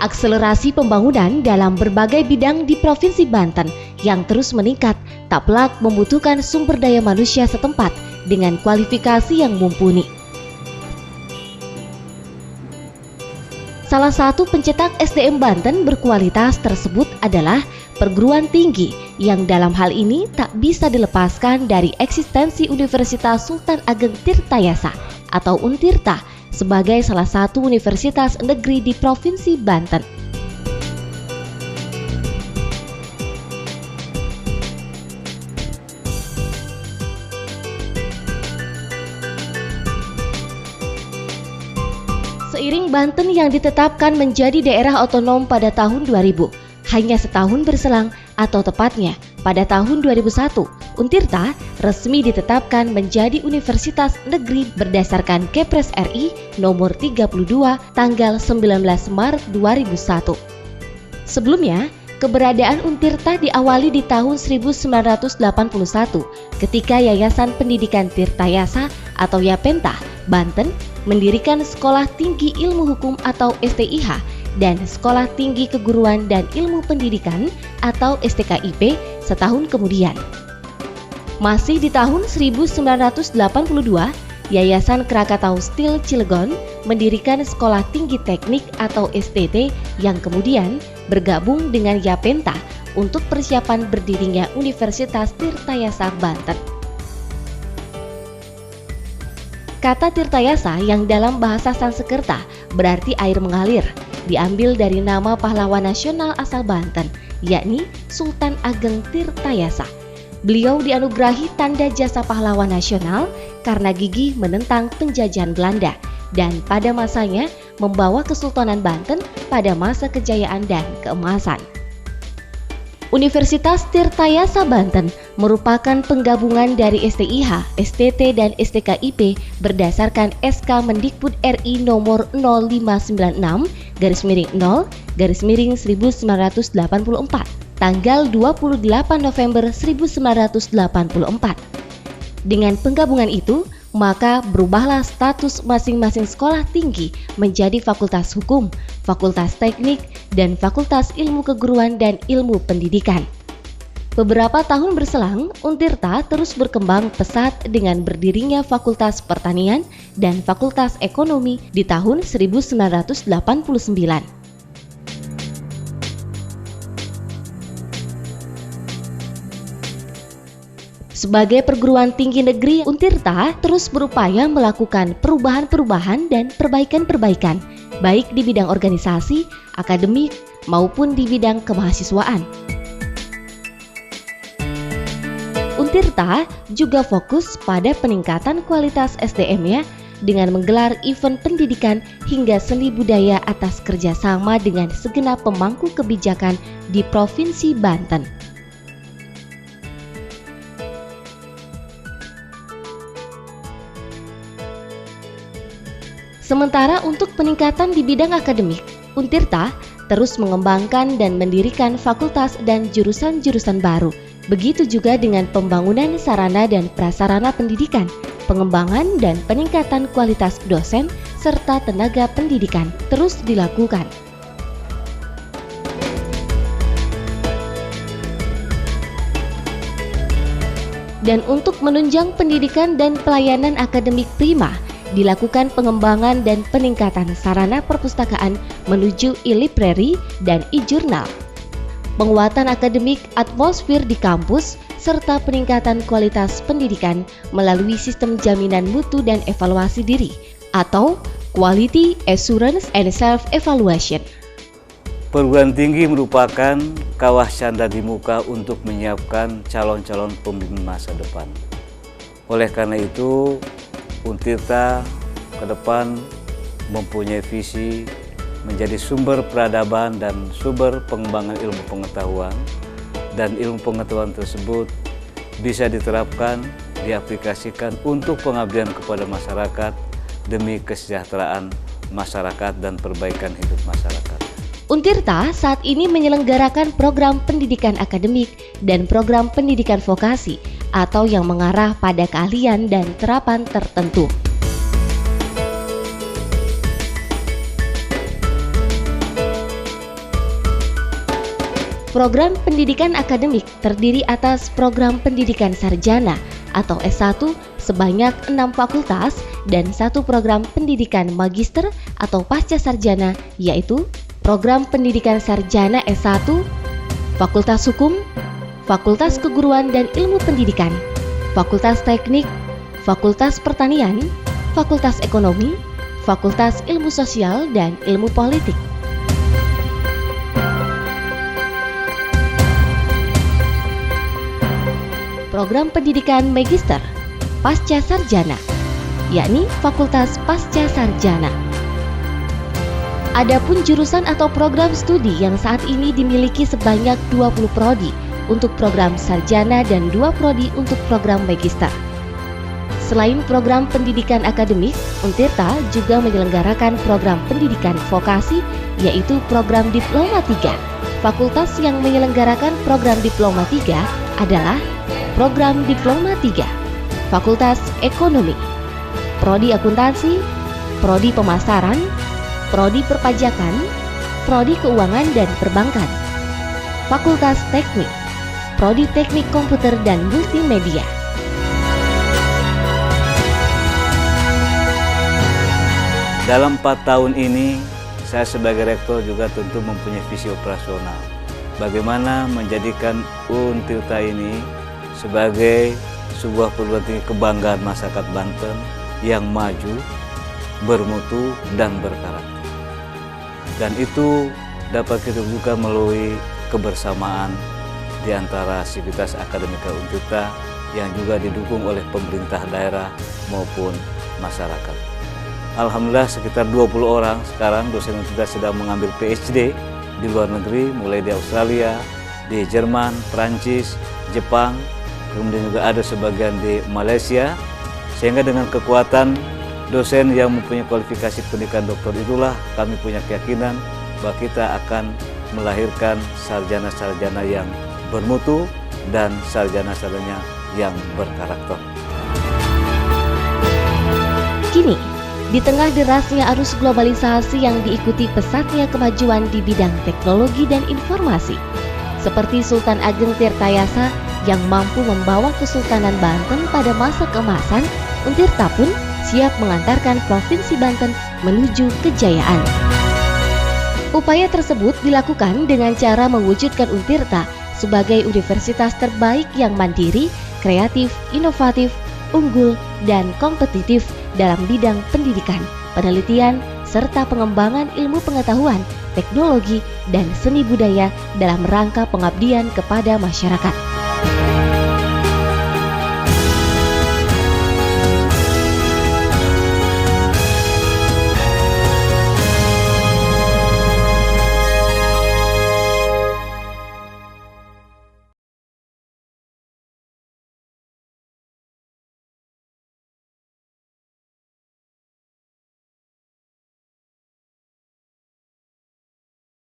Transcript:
Akselerasi pembangunan dalam berbagai bidang di Provinsi Banten yang terus meningkat tak pelak membutuhkan sumber daya manusia setempat dengan kualifikasi yang mumpuni. Salah satu pencetak SDM Banten berkualitas tersebut adalah perguruan tinggi yang dalam hal ini tak bisa dilepaskan dari eksistensi Universitas Sultan Ageng Tirtayasa atau Untirta sebagai salah satu universitas negeri di Provinsi Banten. Seiring Banten yang ditetapkan menjadi daerah otonom pada tahun 2000, hanya setahun berselang atau tepatnya pada tahun 2001, Untirta resmi ditetapkan menjadi Universitas Negeri berdasarkan Kepres RI nomor 32 tanggal 19 Maret 2001. Sebelumnya, keberadaan Untirta diawali di tahun 1981 ketika Yayasan Pendidikan Tirtayasa atau Yapenta, Banten mendirikan Sekolah Tinggi Ilmu Hukum atau STIH dan Sekolah Tinggi Keguruan dan Ilmu Pendidikan atau STKIP setahun kemudian. Masih di tahun 1982, Yayasan Krakatau Steel Cilegon mendirikan Sekolah Tinggi Teknik atau STT yang kemudian bergabung dengan Yapenta untuk persiapan berdirinya Universitas Tirtayasa Banten. Kata Tirtayasa yang dalam bahasa Sanskerta berarti air mengalir, diambil dari nama pahlawan nasional asal Banten, yakni Sultan Ageng Tirtayasa. Beliau dianugerahi tanda jasa pahlawan nasional karena gigih menentang penjajahan Belanda dan pada masanya membawa Kesultanan Banten pada masa kejayaan dan keemasan. Universitas Tirtayasa Banten merupakan penggabungan dari STIH, STT, dan STKIP berdasarkan SK Mendikbud RI nomor 0596-0-1984 tanggal 28 November 1984. Dengan penggabungan itu, maka berubahlah status masing-masing sekolah tinggi menjadi Fakultas Hukum, Fakultas Teknik, dan Fakultas Ilmu Keguruan dan Ilmu Pendidikan. Beberapa tahun berselang, Untirta terus berkembang pesat dengan berdirinya Fakultas Pertanian dan Fakultas Ekonomi di tahun 1989. Sebagai perguruan tinggi negeri, Untirta terus berupaya melakukan perubahan-perubahan dan perbaikan-perbaikan, baik di bidang organisasi, akademik, maupun di bidang kemahasiswaan. Untirta juga fokus pada peningkatan kualitas SDM-nya dengan menggelar event pendidikan hingga seni budaya atas kerjasama dengan segenap pemangku kebijakan di Provinsi Banten. Sementara untuk peningkatan di bidang akademik, Untirta terus mengembangkan dan mendirikan fakultas dan jurusan-jurusan baru. Begitu juga dengan pembangunan sarana dan prasarana pendidikan, pengembangan dan peningkatan kualitas dosen, serta tenaga pendidikan terus dilakukan. Dan untuk menunjang pendidikan dan pelayanan akademik prima, dilakukan pengembangan dan peningkatan sarana perpustakaan menuju e-library dan e-jurnal. Penguatan akademik atmosfer di kampus serta peningkatan kualitas pendidikan melalui sistem jaminan mutu dan evaluasi diri atau Quality Assurance and Self-Evaluation. Perguruan tinggi merupakan kawah canda di muka untuk menyiapkan calon-calon pemimpin masa depan. Oleh karena itu, Untirta ke depan mempunyai visi menjadi sumber peradaban dan sumber pengembangan ilmu pengetahuan, dan ilmu pengetahuan tersebut bisa diterapkan, diaplikasikan untuk pengabdian kepada masyarakat demi kesejahteraan masyarakat dan perbaikan hidup masyarakat. Untirta saat ini menyelenggarakan program pendidikan akademik dan program pendidikan vokasi atau yang mengarah pada keahlian dan terapan tertentu. Program pendidikan akademik terdiri atas program pendidikan sarjana atau S1 sebanyak 6 fakultas dan 1 program pendidikan magister atau pasca sarjana, yaitu program pendidikan sarjana S1, Fakultas Hukum, Fakultas Keguruan dan Ilmu Pendidikan, Fakultas Teknik, Fakultas Pertanian, Fakultas Ekonomi, Fakultas Ilmu Sosial dan Ilmu Politik. Program pendidikan magister pasca sarjana, yakni Fakultas Pasca Sarjana. Adapun jurusan atau program studi yang saat ini dimiliki sebanyak 20 prodi untuk program sarjana dan 2 prodi untuk program magister. Selain program pendidikan akademik, Untirta juga menyelenggarakan program pendidikan vokasi, yaitu program Diploma 3. Fakultas yang menyelenggarakan program Diploma 3 adalah Program Diploma 3, Fakultas Ekonomi, Prodi Akuntansi, Prodi Pemasaran, Prodi Perpajakan, Prodi Keuangan dan Perbankan, Fakultas Teknik, Prodi Teknik Komputer dan Multimedia. Dalam 4 tahun ini, saya sebagai rektor juga tentu mempunyai visi operasional. Bagaimana menjadikan Untirta ini sebagai sebuah perguruan tinggi kebanggaan masyarakat Banten yang maju, bermutu, dan berkarakter. Dan itu dapat kita juga melalui kebersamaan di antara sivitas akademika Untirta yang juga didukung oleh pemerintah daerah maupun masyarakat. Alhamdulillah sekitar 20 orang sekarang dosen Untirta sedang mengambil PhD di luar negeri, mulai di Australia, di Jerman, Prancis, Jepang, kemudian juga ada sebagian di Malaysia, sehingga dengan kekuatan dosen yang mempunyai kualifikasi pendidikan doktor itulah kami punya keyakinan bahwa kita akan melahirkan sarjana-sarjana yang bermutu dan sarjana-sarjana yang berkarakter. Kini, di tengah derasnya arus globalisasi yang diikuti pesatnya kemajuan di bidang teknologi dan informasi, seperti Sultan Ageng Tirtayasa yang mampu membawa Kesultanan Banten pada masa keemasan, Untirta pun siap mengantarkan Provinsi Banten menuju kejayaan. Upaya tersebut dilakukan dengan cara mewujudkan Untirta sebagai universitas terbaik yang mandiri, kreatif, inovatif, unggul, dan kompetitif dalam bidang pendidikan, penelitian, serta pengembangan ilmu pengetahuan, teknologi, dan seni budaya dalam rangka pengabdian kepada masyarakat.